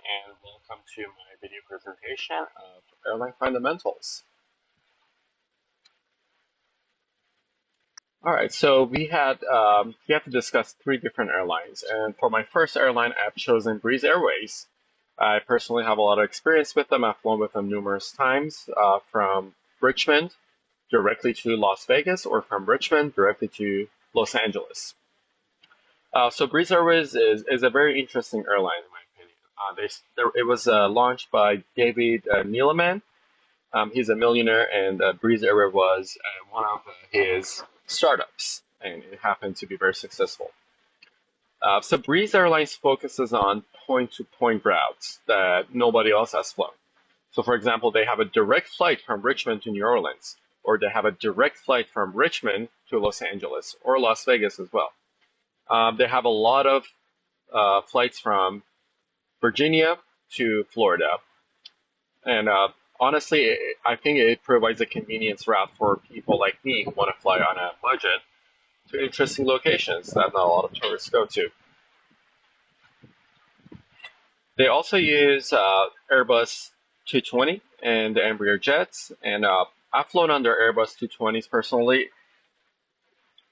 and welcome to my video presentation of airline fundamentals. All right, so we have to discuss three different airlines, and for my first airline, I've chosen Breeze Airways. I personally have a lot of experience with them. I've flown with them numerous times, from Richmond directly to Las Vegas, or from Richmond directly to Los Angeles. So Breeze Airways is a very interesting airline, in my opinion. It was launched by David Neeleman. He's a millionaire, and Breeze Airways was one of his startups, and it happened to be very successful. So Breeze Airlines focuses on point-to-point routes that nobody else has flown. So, for example, they have a direct flight from Richmond to New Orleans, or they have a direct flight from Richmond to Los Angeles or Las Vegas as well. They have a lot of flights from Virginia to Florida. And honestly, I think it provides a convenience route for people like me who want to fly on a budget to interesting locations that not a lot of tourists go to. They also use Airbus 220 and the Embraer jets, and I've flown under Airbus 220s personally.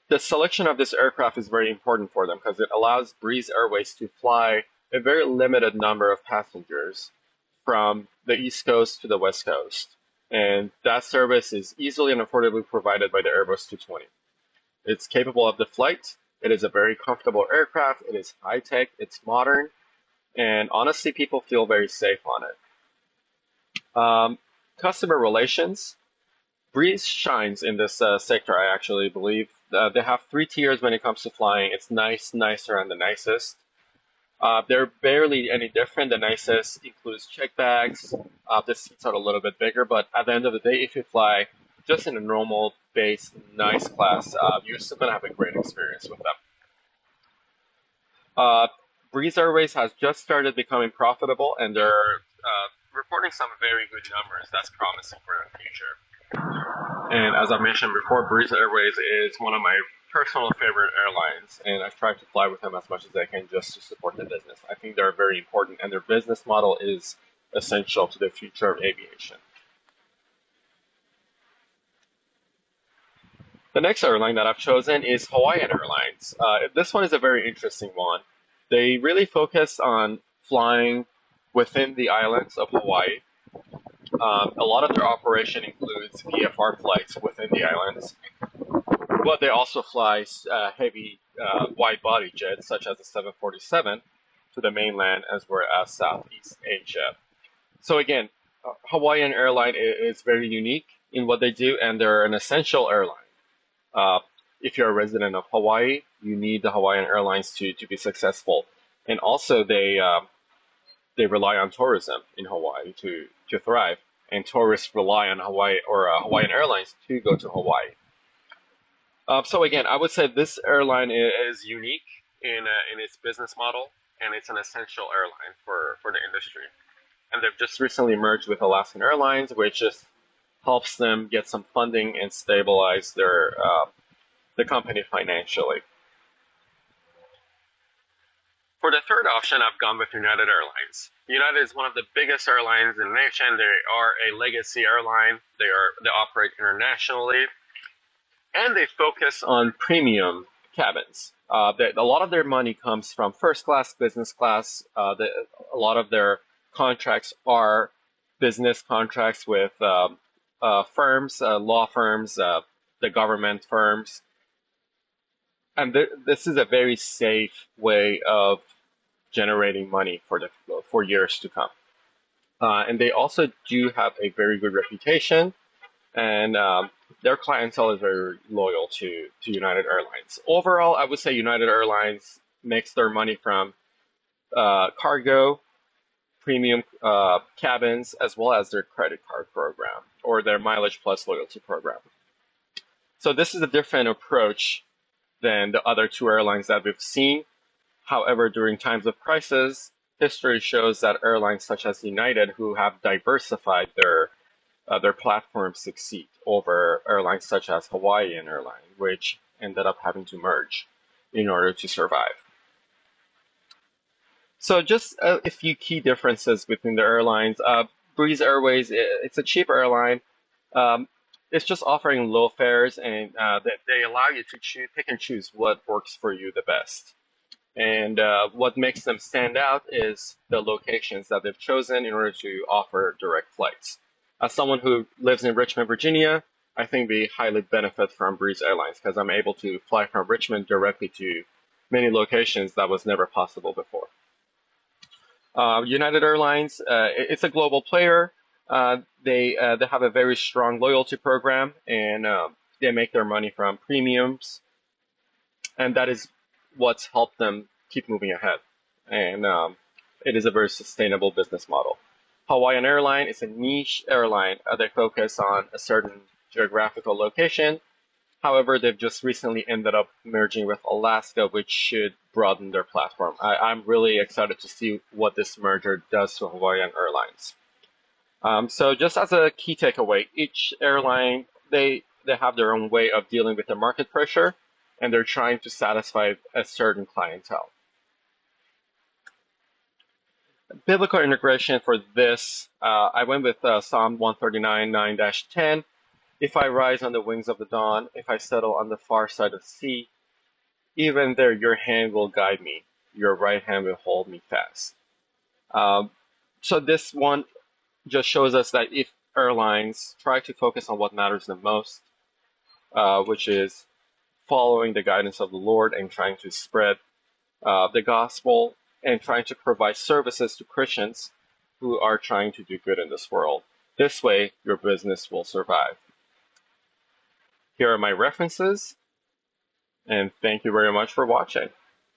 The selection of this aircraft is very important for them because it allows Breeze Airways to fly a very limited number of passengers from the East Coast to the West Coast. And that service is easily and affordably provided by the Airbus 220. It's capable of the flight. It is a very comfortable aircraft. It is high tech. It's modern. And honestly, people feel very safe on it. Customer relations. Breeze shines in this sector, I actually believe. They have three tiers when it comes to flying. It's nice, nicer, and the nicest. They're barely any different. The nicest includes check bags. The seats are a little bit bigger, but at the end of the day, if you fly just in a normal base, nice class, you're still going to have a great experience with them. Breeze Airways has just started becoming profitable, and they're reporting some very good numbers. That's promising for the future. And as I mentioned before, Breeze Airways is one of my personal favorite airlines, and I've tried to fly with them as much as I can just to support the business. I think they're very important, and their business model is essential to the future of aviation. The next airline that I've chosen is Hawaiian Airlines. This one is a very interesting one. They really focus on flying within the islands of Hawaii. A lot of their operation includes VFR flights within the islands, but they also fly heavy wide-body jets such as the 747 to the mainland as well as Southeast Asia. So again, Hawaiian Airline is very unique in what they do, and they're an essential airline. If you're a resident of Hawaii, you need the Hawaiian Airlines to be successful. And also, they rely on tourism in Hawaii to thrive, and tourists rely on Hawaii or Hawaiian Airlines to go to Hawaii. So again, I would say this airline is unique in its business model, and it's an essential airline for the industry. And they've just recently merged with Alaskan Airlines, which just helps them get some funding and stabilize the company financially. For the third option, I've gone with United Airlines. United is one of the biggest airlines in the nation. They are a legacy airline. They operate internationally, and they focus on premium cabins. A lot of their money comes from first class, business class. A lot of their contracts are business contracts with firms, law firms, the government firms. And this is a very safe way of generating money for years to come. And they also do have a very good reputation, and their clientele is very loyal to United Airlines. Overall, I would say United Airlines makes their money from cargo, premium cabins, as well as their credit card program or their Mileage Plus loyalty program. So this is a different approach than the other two airlines that we've seen. However, during times of crisis, history shows that airlines such as United, who have diversified their platforms, succeed over airlines such as Hawaiian Airlines, which ended up having to merge in order to survive. So just a few key differences between the airlines. Breeze Airways, it's a cheap airline. Um, it's just offering low fares, and they allow you to pick and choose what works for you the best. And what makes them stand out is the locations that they've chosen in order to offer direct flights. As someone who lives in Richmond, Virginia, I think we highly benefit from Breeze Airlines because I'm able to fly from Richmond directly to many locations that was never possible before. United Airlines, it's a global player. They have a very strong loyalty program, and they make their money from premiums, and that is what's helped them keep moving ahead. And it is a very sustainable business model. Hawaiian Airline is a niche airline. They focus on a certain geographical location. However, they've just recently ended up merging with Alaska, which should broaden their platform. I'm really excited to see what this merger does to Hawaiian Airlines. So just as a key takeaway, each airline, they have their own way of dealing with the market pressure, and they're trying to satisfy a certain clientele. Biblical integration for this, I went with Psalm 139, 9-10. If I rise on the wings of the dawn, if I settle on the far side of the sea, even there your hand will guide me, your right hand will hold me fast. Um, so this one just shows us that if airlines try to focus on what matters the most, which is following the guidance of the Lord and trying to spread the gospel and trying to provide services to Christians who are trying to do good in this world. This way, your business will survive. Here are my references, and thank you very much for watching.